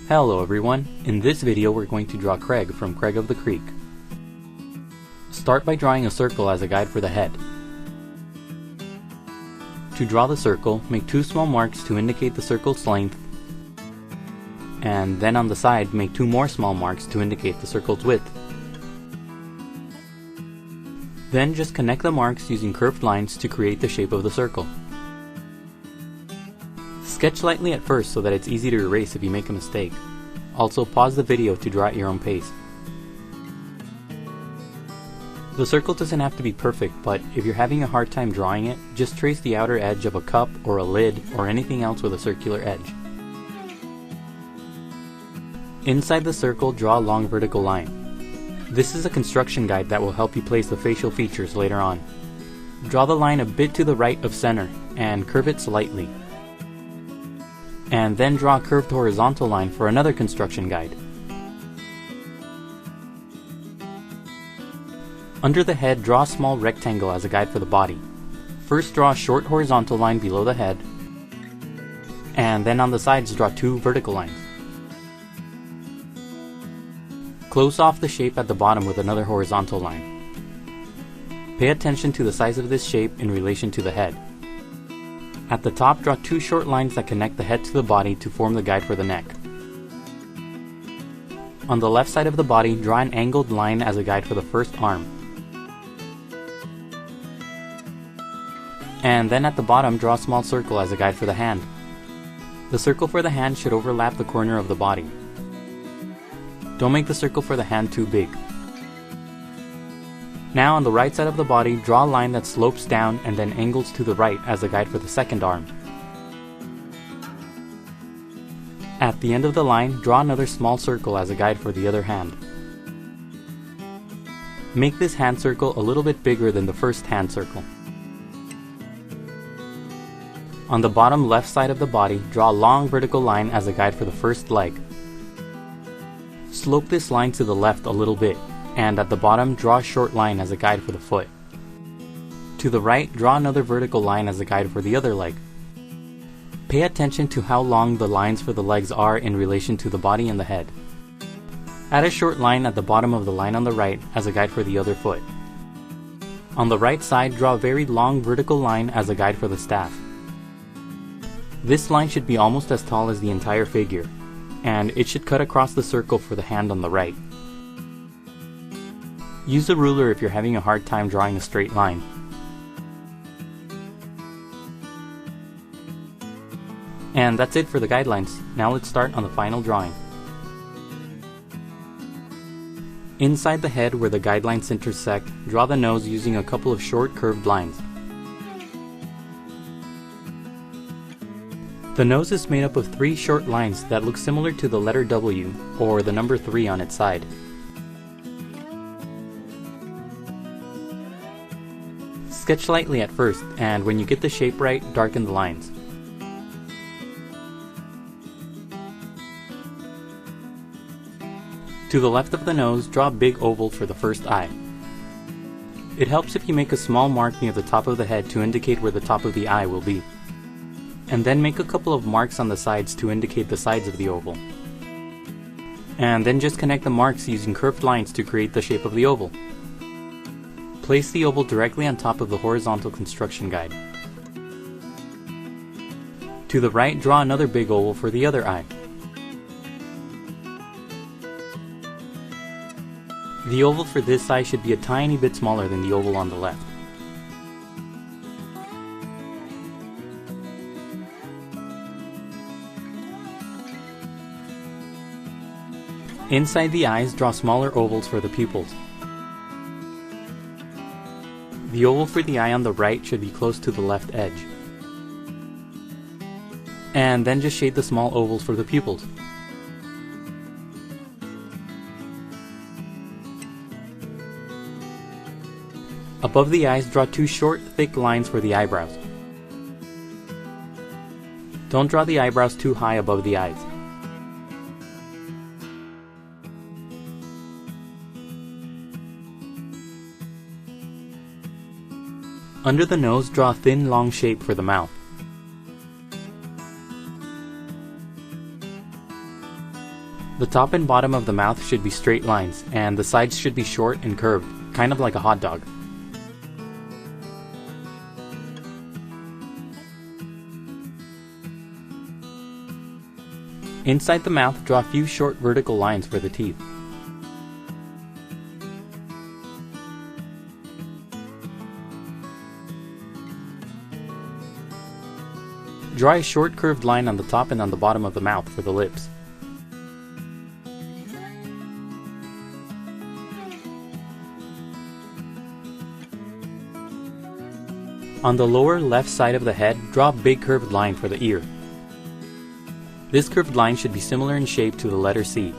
Hello everyone, in this video we're going to draw Craig from Craig of the Creek. Start by drawing a circle as a guide for the head. To draw the circle, make two small marks to indicate the circle's length, and then on the side make two more small marks to indicate the circle's width. Then just connect the marks using curved lines to create the shape of the circle. Sketch lightly at first so that it's easy to erase if you make a mistake. Also pause the video to draw at your own pace. The circle doesn't have to be perfect, but if you're having a hard time drawing it, just trace the outer edge of a cup or a lid or anything else with a circular edge. Inside the circle, draw a long vertical line. This is a construction guide that will help you place the facial features later on. Draw the line a bit to the right of center and curve it slightly. And then draw a curved horizontal line for another construction guide. Under the head, draw a small rectangle as a guide for the body. First draw a short horizontal line below the head, and then on the sides draw two vertical lines. Close off the shape at the bottom with another horizontal line. Pay attention to the size of this shape in relation to the head. At the top, draw two short lines that connect the head to the body to form the guide for the neck. On the left side of the body, draw an angled line as a guide for the first arm. And then at the bottom, draw a small circle as a guide for the hand. The circle for the hand should overlap the corner of the body. Don't make the circle for the hand too big. Now on the right side of the body, draw a line that slopes down and then angles to the right as a guide for the second arm. At the end of the line, draw another small circle as a guide for the other hand. Make this hand circle a little bit bigger than the first hand circle. On the bottom left side of the body, draw a long vertical line as a guide for the first leg. Slope this line to the left a little bit, and at the bottom, draw a short line as a guide for the foot. To the right, draw another vertical line as a guide for the other leg. Pay attention to how long the lines for the legs are in relation to the body and the head. Add a short line at the bottom of the line on the right as a guide for the other foot. On the right side, draw a very long vertical line as a guide for the staff. This line should be almost as tall as the entire figure, and it should cut across the circle for the hand on the right. Use a ruler if you're having a hard time drawing a straight line. And that's it for the guidelines. Now let's start on the final drawing. Inside the head where the guidelines intersect, draw the nose using a couple of short curved lines. The nose is made up of three short lines that look similar to the letter W or the number 3 on its side. Sketch lightly at first, and when you get the shape right, darken the lines. To the left of the nose, draw a big oval for the first eye. It helps if you make a small mark near the top of the head to indicate where the top of the eye will be. And then make a couple of marks on the sides to indicate the sides of the oval. And then just connect the marks using curved lines to create the shape of the oval. Place the oval directly on top of the horizontal construction guide. To the right, draw another big oval for the other eye. The oval for this eye should be a tiny bit smaller than the oval on the left. Inside the eyes, draw smaller ovals for the pupils. The oval for the eye on the right should be close to the left edge. And then just shade the small ovals for the pupils. Above the eyes, draw two short, thick lines for the eyebrows. Don't draw the eyebrows too high above the eyes. Under the nose, draw a thin, long shape for the mouth. The top and bottom of the mouth should be straight lines, and the sides should be short and curved, kind of like a hot dog. Inside the mouth, draw a few short vertical lines for the teeth. Draw a short curved line on the top and on the bottom of the mouth for the lips. On the lower left side of the head, draw a big curved line for the ear. This curved line should be similar in shape to the letter C.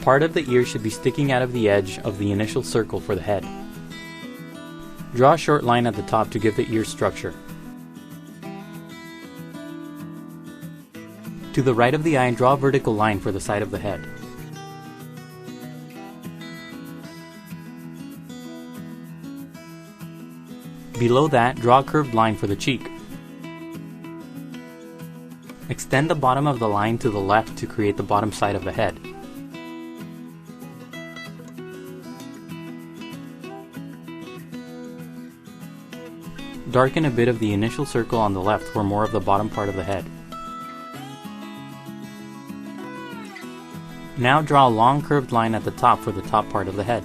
Part of the ear should be sticking out of the edge of the initial circle for the head. Draw a short line at the top to give the ear structure. To the right of the eye, draw a vertical line for the side of the head. Below that, draw a curved line for the cheek. Extend the bottom of the line to the left to create the bottom side of the head. Darken a bit of the initial circle on the left for more of the bottom part of the head. Now draw a long curved line at the top for the top part of the head.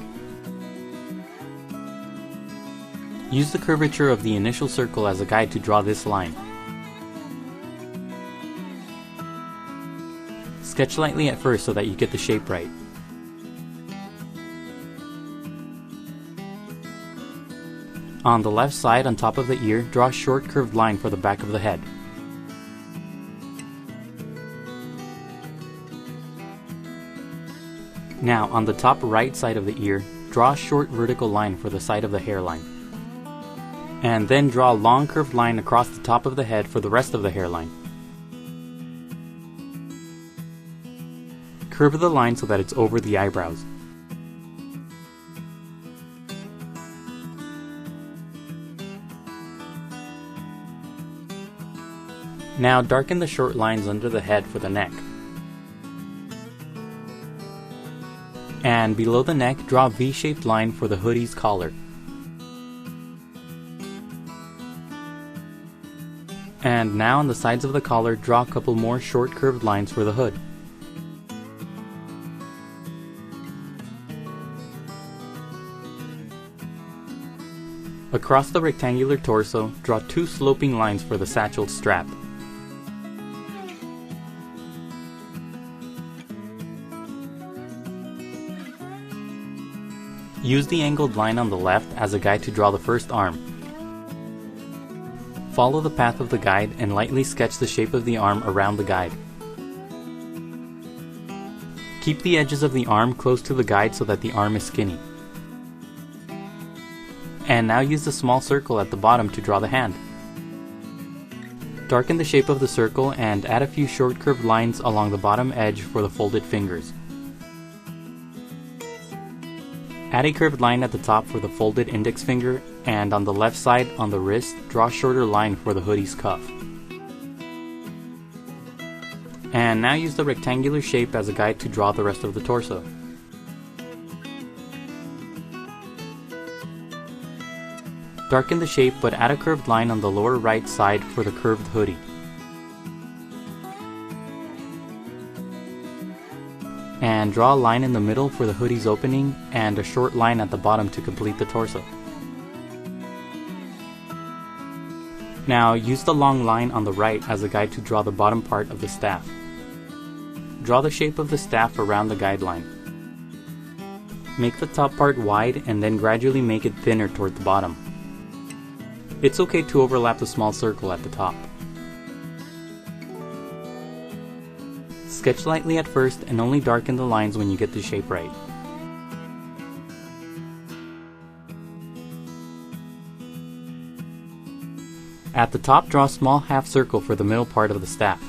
Use the curvature of the initial circle as a guide to draw this line. Sketch lightly at first so that you get the shape right. On the left side, on top of the ear, draw a short curved line for the back of the head. Now, on the top right side of the ear, draw a short vertical line for the side of the hairline. And then draw a long curved line across the top of the head for the rest of the hairline. Curve the line so that it's over the eyebrows. Now darken the short lines under the head for the neck. And below the neck, draw a V-shaped line for the hoodie's collar. And now on the sides of the collar, draw a couple more short curved lines for the hood. Across the rectangular torso, draw two sloping lines for the satchel strap. Use the angled line on the left as a guide to draw the first arm. Follow the path of the guide and lightly sketch the shape of the arm around the guide. Keep the edges of the arm close to the guide so that the arm is skinny. And now use the small circle at the bottom to draw the hand. Darken the shape of the circle and add a few short curved lines along the bottom edge for the folded fingers. Add a curved line at the top for the folded index finger, and on the left side on the wrist, draw a shorter line for the hoodie's cuff. And now use the rectangular shape as a guide to draw the rest of the torso. Darken the shape but add a curved line on the lower right side for the curved hoodie. And draw a line in the middle for the hoodie's opening and a short line at the bottom to complete the torso. Now use the long line on the right as a guide to draw the bottom part of the staff. Draw the shape of the staff around the guideline. Make the top part wide and then gradually make it thinner toward the bottom. It's okay to overlap the small circle at the top. Sketch lightly at first and only darken the lines when you get the shape right. At the top, draw a small half circle for the middle part of the staff.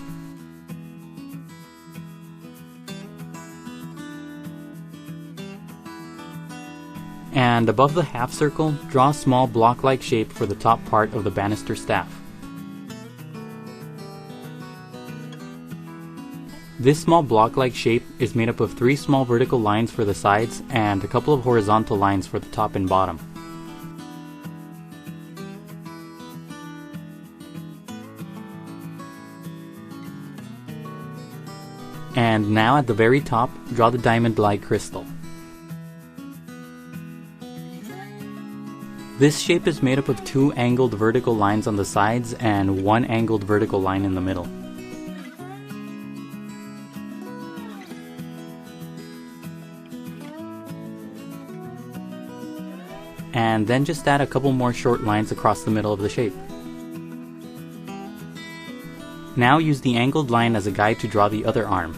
And above the half circle, draw a small block-like shape for the top part of the banister staff. This small block-like shape is made up of 3 small vertical lines for the sides and a couple of horizontal lines for the top and bottom. And now at the very top, draw the diamond-like crystal. This shape is made up of 2 angled vertical lines on the sides and 1 angled vertical line in the middle. And then just add a couple more short lines across the middle of the shape. Now use the angled line as a guide to draw the other arm.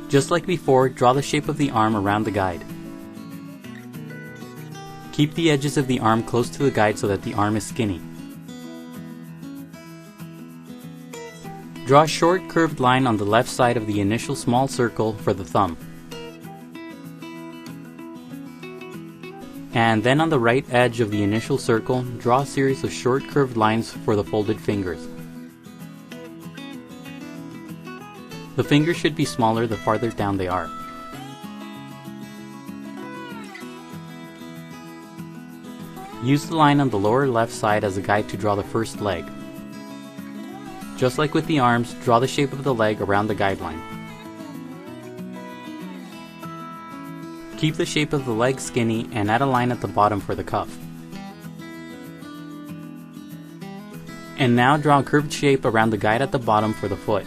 Just like before, draw the shape of the arm around the guide. Keep the edges of the arm close to the guide so that the arm is skinny. Draw a short curved line on the left side of the initial small circle for the thumb. And then on the right edge of the initial circle, draw a series of short curved lines for the folded fingers. The fingers should be smaller the farther down they are. Use the line on the lower left side as a guide to draw the first leg. Just like with the arms, draw the shape of the leg around the guideline. Keep the shape of the leg skinny and add a line at the bottom for the cuff. And now draw a curved shape around the guide at the bottom for the foot.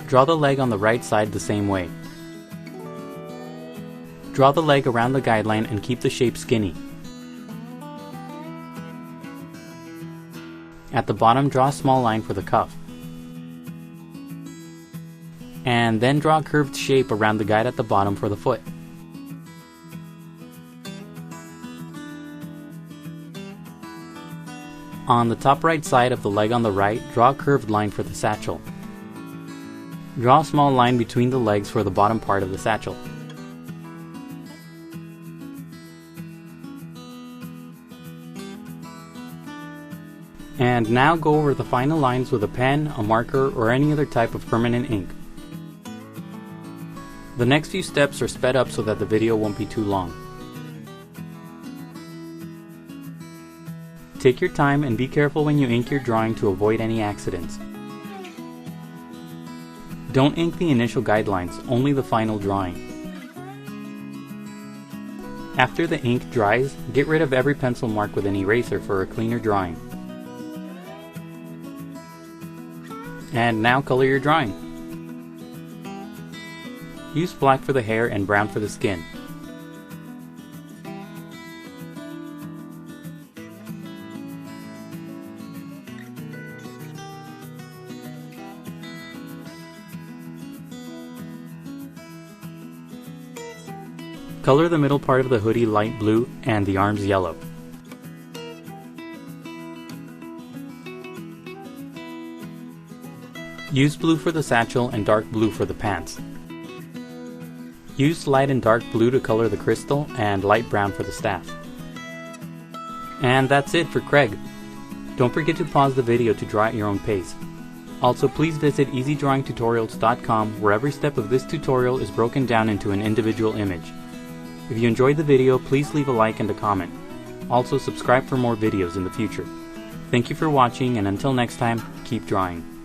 Draw the leg on the right side the same way. Draw the leg around the guideline and keep the shape skinny. At the bottom, draw a small line for the cuff. And then draw a curved shape around the guide at the bottom for the foot. On the top right side of the leg on the right, draw a curved line for the satchel. Draw a small line between the legs for the bottom part of the satchel. And now go over the final lines with a pen, a marker, or any other type of permanent ink. The next few steps are sped up so that the video won't be too long. Take your time and be careful when you ink your drawing to avoid any accidents. Don't ink the initial guidelines, only the final drawing. After the ink dries, get rid of every pencil mark with an eraser for a cleaner drawing. And now color your drawing. Use black for the hair and brown for the skin. Color the middle part of the hoodie light blue and the arms yellow. Use blue for the satchel and dark blue for the pants. Use light and dark blue to color the crystal and light brown for the staff. And that's it for Craig. Don't forget to pause the video to draw at your own pace. Also, please visit EasyDrawingTutorials.com where every step of this tutorial is broken down into an individual image. If you enjoyed the video, please leave a like and a comment. Also, subscribe for more videos in the future. Thank you for watching, and until next time, keep drawing.